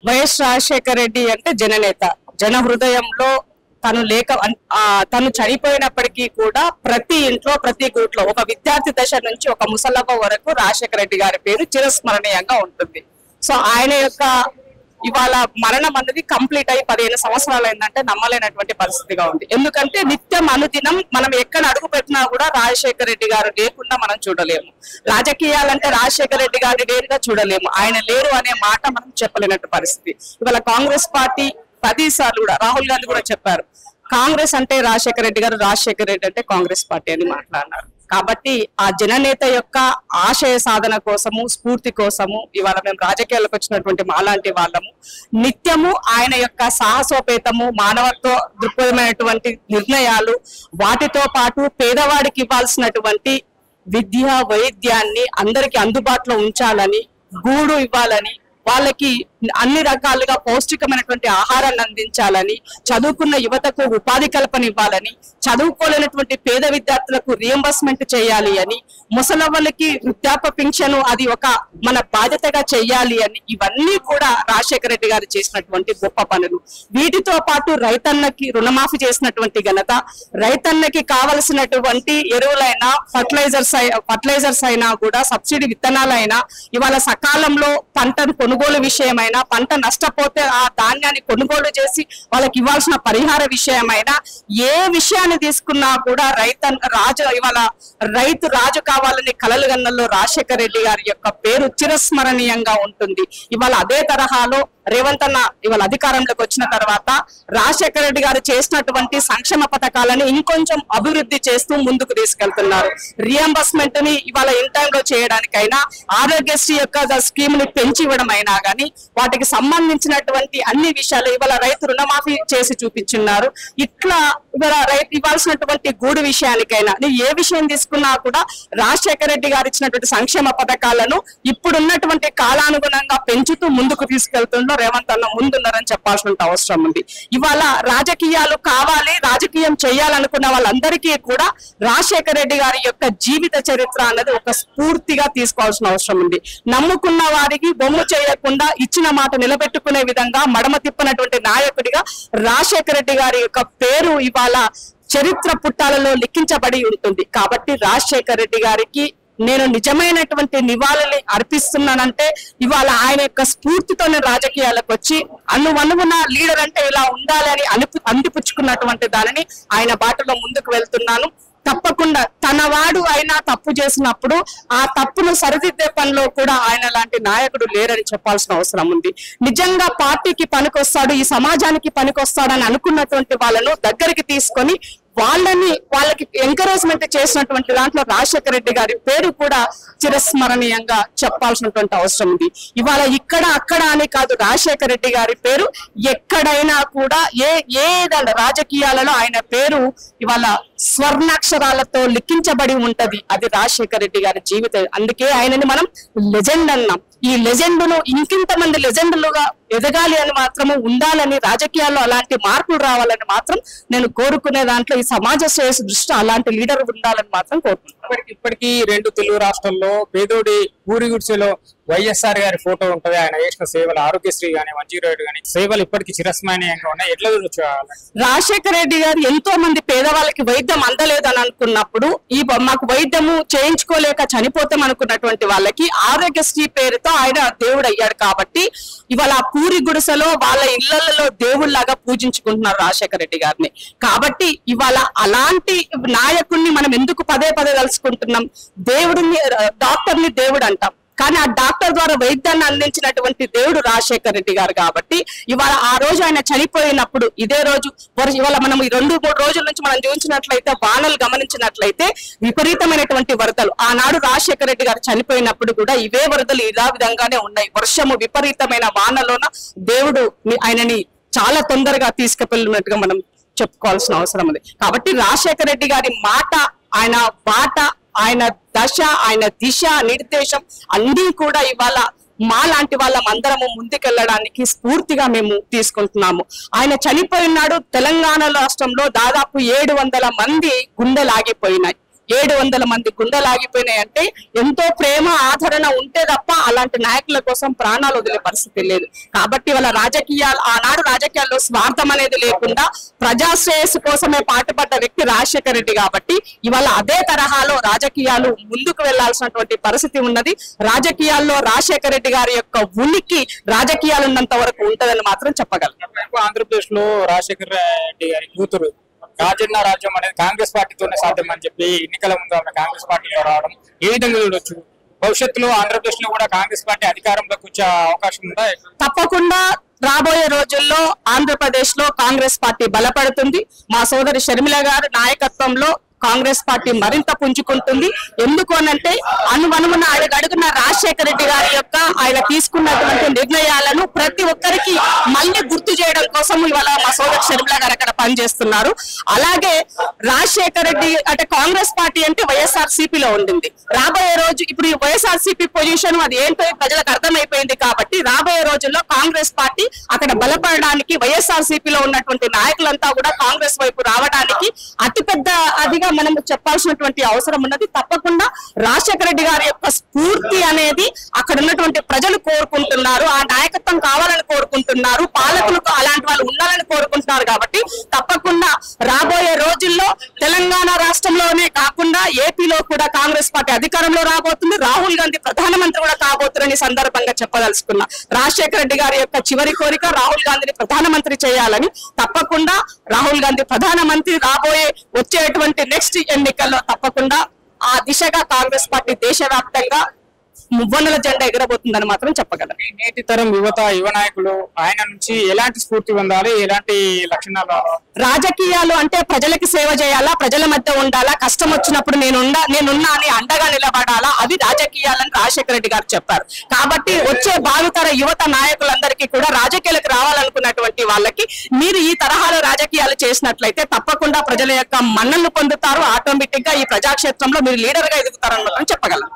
YS Rajasekhara Reddy అంటే జననేత, జన హృదయంలో తను చనిపోయినప్పటికీ కూడా ప్రతి ఇంట్లో ప్రతి గూట్లో ఒక విద్యార్థి దశ నుంచి ఒక ముసలవ్వ వరకు రాజశేఖర రెడ్డి గారి పేరు చిరస్మరణీయంగా ఉంటుంది. సో ఆయన యొక్క ఇవాళ మరణం అనేది కంప్లీట్ అయ్యి 15 సంవత్సరాలు అయిందంటే నమ్మలేనటువంటి పరిస్థితిగా ఉంది. ఎందుకంటే నిత్యం అనుదినం మనం ఎక్కడ అడుగు పెట్టినా కూడా రాజశేఖర రెడ్డి గారు లేకుండా మనం చూడలేము. రాజకీయాలంటే రాజశేఖర రెడ్డి గారిని వేరుగా చూడలేము. ఆయన లేరు అనే మాట మనం చెప్పలేనట్టు పరిస్థితి. ఇవాళ కాంగ్రెస్ పార్టీ 10 సార్లు కూడా రాహుల్ గాంధీ కూడా చెప్పారు, కాంగ్రెస్ అంటే రాజశేఖర రెడ్డి గారు, రాజశేఖర రెడ్డి అంటే కాంగ్రెస్ పార్టీ అని మాట్లాడినారు. కాబట్టి ఆ జననేత యొక్క ఆశయ సాధన కోసము, స్ఫూర్తి కోసము ఇవాళ మేము రాజకీయాలకు వచ్చినటువంటి మాలాంటి వాళ్ళము నిత్యము ఆయన యొక్క సాహసోపేతము, మానవత్వ దృక్పథమైనటువంటి నిర్ణయాలు, వాటితో పాటు పేదవాడికి ఇవ్వాల్సినటువంటి విద్య వైద్యాన్ని అందరికీ అందుబాటులో ఉంచాలని, గూడు ఇవ్వాలని, వాళ్ళకి అన్ని రకాలుగా పౌష్టికమైనటువంటి ఆహారాన్ని అందించాలని, చదువుకున్న యువతకు ఉపాధి కల్పన ఇవ్వాలని, చదువుకోలేనటువంటి పేద విద్యార్థులకు రియంబర్స్మెంట్ చేయాలి అని, ముసలవ్వలకి వృద్ధాప్య పింఛను అది ఒక మన బాధ్యతగా చేయాలి అని, ఇవన్నీ కూడా రాజశేఖర రెడ్డి గారు చేసినటువంటి గొప్ప పనులు. వీటితో పాటు రైతన్నకి రుణమాఫీ చేసినటువంటి ఘనత, రైతన్నకి కావలసినటువంటి ఎరువులైనా ఫర్టిలైజర్స్ అయినా కూడా, సబ్సిడీ విత్తనాలైనా ఇవాళ సకాలంలో పంటను కొనుగోలు విషయమైనా, పంట నష్టపోతే ఆ ధాన్యాన్ని కొనుగోలు చేసి వాళ్ళకి ఇవ్వాల్సిన పరిహార విషయమైనా, ఏ విషయాన్ని తీసుకున్నా కూడా ఇవాళ రైతు రాజు కావాలని కలలు గన్నల్లో రాజశేఖర రెడ్డి గారి యొక్క పేరు చిరస్మరణీయంగా ఉంటుంది. ఇవాళ అదే తరహాలో రేవంత్ అన్న ఇవాళ అధికారంలోకి వచ్చిన తర్వాత రాజశేఖర రెడ్డి గారు చేసినటువంటి సంక్షేమ పథకాలను ఇంకొంచెం అభివృద్ధి చేస్తూ ముందుకు తీసుకెళ్తున్నారు. రియంబర్స్మెంట్ ని ఇవాళ ఇన్ టైమ్ లో చేయడానికైనా, ఆరోగ్యశ్రీ యొక్క స్కీమ్ ని పెంచి ఇవ్వడం అయినా కానీ, వాటికి సంబంధించినటువంటి అన్ని విషయాలు ఇవాళ రైతు రుణమాఫీ చేసి చూపించున్నారు. ఇట్లా ఇవాళ రైతు ఇవ్వాల్సినటువంటి గూడు విషయానికైనా, ఏ విషయం తీసుకున్నా కూడా రాజశేఖర రెడ్డి గారు ఇచ్చినటువంటి సంక్షేమ పథకాలను ఇప్పుడున్నటువంటి కాలానుగుణంగా పెంచుతూ ముందుకు తీసుకెళ్తుండో రేవంత్ అన్న ముందున్నారని చెప్పాల్సిన అవసరం ఉంది. ఇవాళ రాజకీయాలు కావాలి, రాజకీయం చేయాలనుకున్న వాళ్ళందరికీ కూడా రాజశేఖర రెడ్డి గారి యొక్క జీవిత చరిత్ర అనేది ఒక స్ఫూర్తిగా తీసుకోవాల్సిన అవసరం ఉంది. నమ్ముకున్న వారికి బొమ్మ చేయకుండా ఇచ్చిన మాట నిలబెట్టుకునే విధంగా మడమ తిప్పనటువంటి నాయకుడిగా రాజశేఖర రెడ్డి గారి యొక్క పేరు ఇవాళ చరిత్ర పుట్టాలలో లిఖించబడి ఉంటుంది. కాబట్టి రాజశేఖర రెడ్డి గారికి నేను నిజమైనటువంటి నివాళిని అర్పిస్తున్నానంటే ఇవాళ ఆయన యొక్క స్ఫూర్తితోనే రాజకీయాలకు వచ్చి అణువణువున లీడర్ అంటే ఇలా ఉండాలి అని అందిపుచ్చుకున్నటువంటి దానిని ఆయన బాటలో ముందుకు వెళ్తున్నాను. తప్పకుండా తన వాడు అయినా తప్పు చేసినప్పుడు ఆ తప్పును సరిదిద్దే పనిలో కూడా ఆయన లాంటి నాయకుడు లేరని చెప్పాల్సిన అవసరం ఉంది. నిజంగా పార్టీకి పనికొస్తాడు, ఈ సమాజానికి పనికొస్తాడని అనుకున్నటువంటి వాళ్ళను దగ్గరికి తీసుకొని వాళ్ళకి ఎంకరేజ్మెంట్ చేసినటువంటి దాంట్లో రాజశేఖర రెడ్డి గారి పేరు కూడా చిరస్మరణీయంగా చెప్పాల్సినటువంటి అవసరం ఉంది. ఇవాళ ఇక్కడ అక్కడ అని కాదు, రాజశేఖర రెడ్డి గారి పేరు ఎక్కడైనా కూడా ఏ రాజకీయాలలో ఆయన పేరు ఇవాళ స్వర్ణాక్షరాలతో లిఖించబడి ఉంటది. అది రాజశేఖర రెడ్డి గారి జీవితం. అందుకే ఆయనని మనం లెజెండ్ అన్నాం. ఈ లెజెండ్ ను ఇంకింతమంది లెజెండ్లుగా ఎదగాలి అని మాత్రము ఉండాలని, రాజకీయాల్లో అలాంటి మార్పులు రావాలని మాత్రం నేను కోరుకునే దాంట్లో ఈ సమాజ శ్రేయస్సు దృష్టి అలాంటి లీడర్ ఉండాలని మాత్రం కోరుకుంటున్నాను. ఇప్పటికీ 2 తెలుగు రాష్ట్రాల్లో పేదోడి ఊరి గుడిసెలో వైఎస్ఆర్ గారి ఫోటో ఉంటది. ఆయన చేసిన సేవలు, ఆరోగ్యశ్రీ గానీ 108 గానీ సేవలు ఇప్పటికీ చిరస్మరణీయంగా ఉన్నాయి. ఎట్లా రాజశేఖర రెడ్డి గారు ఎంతో మంది పేదవాళ్ళకి వైద్యం అందలేదని అనుకున్నప్పుడు, మాకు వైద్యము చేయించుకోలేక చనిపోతాం అనుకున్నటువంటి వాళ్ళకి ఆరోగ్యశ్రీ పేరుతో ఆయన దేవుడు అయ్యాడు. కాబట్టి ఇవాళ పూరి గుడిసెలో వాళ్ళ ఇళ్లలో దేవుళ్లాగా పూజించుకుంటున్నారు రాజశేఖర రెడ్డి గారిని. కాబట్టి ఇవాళ అలాంటి నాయకుడిని మనం ఎందుకు పదే కలుసుకుంటున్నాం? డాక్టర్ని దేవుడు అంటాం, కానీ ఆ డాక్టర్ ద్వారా వైద్యాన్ని అందించినటువంటి దేవుడు రాజశేఖర రెడ్డి గారు. కాబట్టి ఇవాళ ఆ రోజు ఆయన చనిపోయినప్పుడు ఇదే రోజు ఇవాళ మనం ఈ 2-3 రోజుల నుంచి మనం చూసినట్లయితే వానలు గమనించినట్లయితే విపరీతమైనటువంటి వరదలు. ఆనాడు రాజశేఖర రెడ్డి గారు చనిపోయినప్పుడు కూడా ఇవే వరదలు ఇలా విధంగానే ఉన్నాయి. వర్షము విపరీతమైన వానలోన దేవుడు ఆయనని చాలా తొందరగా తీసుకువెళ్ళినట్టుగా మనం చెప్పుకోవాల్సిన అవసరం ఉంది. కాబట్టి రాజశేఖర రెడ్డి గారి మాట, ఆయన బాట, ఆయన దశ, ఆయన దిశ నిర్దేశం అన్నీ కూడా ఇవాళ మా లాంటి వాళ్ళం అందరము ముందుకెళ్లడానికి స్ఫూర్తిగా మేము తీసుకుంటున్నాము. ఆయన చనిపోయినాడు. తెలంగాణ రాష్ట్రంలో దాదాపు 700 మంది గుండెలాగిపోయినాయి. 700 మంది గుండెలాగిపోయినాయి అంటే ఎంతో ప్రేమ ఆదరణ ఉంటే తప్ప అలాంటి నాయకుల కోసం ప్రాణాలు వదిలే పరిస్థితి లేదు. కాబట్టి వాళ్ళ ఆనాడు రాజకీయాల్లో స్వార్థం అనేది లేకుండా ప్రజాశ్రేయస్సు కోసమే పాటుపడ్డ వ్యక్తి రాజశేఖర రెడ్డి. కాబట్టి ఇవాళ అదే తరహాలో రాజకీయాలు ముందుకు వెళ్లాల్సినటువంటి పరిస్థితి ఉన్నది. రాజకీయాల్లో రాజశేఖర రెడ్డి గారి యొక్క ఉనికి రాజకీయాలు ఉన్నంత వరకు ఉంటదని మాత్రం చెప్పగలను. ఆంధ్రప్రదేశ్ లో రాజశేఖర రెడ్డి గారి కూతురు రాజన్న రాజ్యం అనేది కాంగ్రెస్ పార్టీతోనే సాధ్యమని చెప్పి ఎన్నికల ముందు ఆమె కాంగ్రెస్ పార్టీలో రావడం ఏ విధంగా చూడొచ్చు? భవిష్యత్తులో ఆంధ్రప్రదేశ్ లో కూడా కాంగ్రెస్ పార్టీ అధికారంలోకి వచ్చే అవకాశం ఉందా? తప్పకుండా రాబోయే రోజుల్లో ఆంధ్రప్రదేశ్ లో కాంగ్రెస్ పార్టీ బలపడుతుంది. మా సోదరి షర్మిల గారి నాయకత్వంలో కాంగ్రెస్ పార్టీ మరింత పుంజుకుంటుంది. ఎందుకు అనంటే అనువనుమున అడుగున రాజశేఖర రెడ్డి గారి యొక్క ఆయన తీసుకున్నటువంటి నిర్ణయాలను ప్రతి ఒక్కరికి మళ్ళీ గుర్తు చేయడం కోసం ఇవాళ మా సోదరి షర్మిల గారు అక్కడ పనిచేస్తున్నారు. అలాగే రాజశేఖర రెడ్డి అంటే కాంగ్రెస్ పార్టీ అంటే వైఎస్ఆర్సీపీలో ఉండింది. రాబోయే రోజు ఇప్పుడు వైఎస్ఆర్సీపీ పొజిషన్ అది ఏంటో ప్రజలకు అర్థమైపోయింది. కాబట్టి రాబోయే రోజుల్లో కాంగ్రెస్ పార్టీ అక్కడ బలపడడానికి వైఎస్ఆర్సీపీలో ఉన్నటువంటి నాయకులంతా కూడా కాంగ్రెస్ వైపు రావడానికి అతిపెద్ద అదిగా మనం చెప్పాల్సినటువంటి అవసరం ఉన్నది. తప్పకుండా రాజశేఖర రెడ్డి గారి యొక్క స్ఫూర్తి అనేది అక్కడ ఉన్నటువంటి ప్రజలు కోరుకుంటున్నారు. ఆ నాయకత్వం కావాలని కోరుకుంటున్నారు. పాలకులు అలాంటి వాళ్ళు ఉండాలని కోరుకుంటున్నారు. కాబట్టి తప్పకుండా రాబోయే రోజుల్లో తెలంగాణ రాష్ట్రంలోనే కాకుండా ఏపీలో కూడా కాంగ్రెస్ పార్టీ అధికారంలో రాబోతుంది. రాహుల్ గాంధీ ప్రధానమంత్రి కూడా కాబోతున్నారని సందర్భంగా చెప్పదలుచుకున్నా. రాజశేఖర రెడ్డి గారి యొక్క చివరి కోరిక రాహుల్ గాంధీని ప్రధానమంత్రి చేయాలని. తప్పకుండా రాహుల్ గాంధీ ప్రధానమంత్రి రాబోయే వచ్చేటువంటి నెక్స్ట్ ఎన్నికల్లో తప్పకుండా ఆ దిశగా కాంగ్రెస్ పార్టీ దేశవ్యాప్తంగా మువ్వన్నెల జెండా ఎగరబోతుందని మాత్రం చెప్పగలను. నేటి తరం యువ నాయకులు ఆయన నుంచి ఎలాంటి స్ఫూర్తి పొందాలి? ఎలాంటి లక్షణాలు? రాజకీయాలు అంటే ప్రజలకి సేవ చేయాలా, ప్రజల మధ్య ఉండాలా, కష్టం వచ్చినప్పుడు నేనున్నా అని అండగా నిలబడాలా, అవి రాజకీయాలని రాజశేఖర రెడ్డి గారు చెప్పారు. కాబట్టి వచ్చే భావితర యువత నాయకులందరికీ కూడా రాజకీయాలకు రావాలనుకున్నటువంటి వాళ్ళకి మీరు ఈ తరహాలో రాజకీయాలు చేసినట్లయితే తప్పకుండా ప్రజల యొక్క మన్ననలు పొందుతారు. ఆటోమేటిక్ గా ఈ ప్రజాక్షేత్రంలో మీరు లీడర్ గా ఎదుగుతారని మాత్రం చెప్పగలను.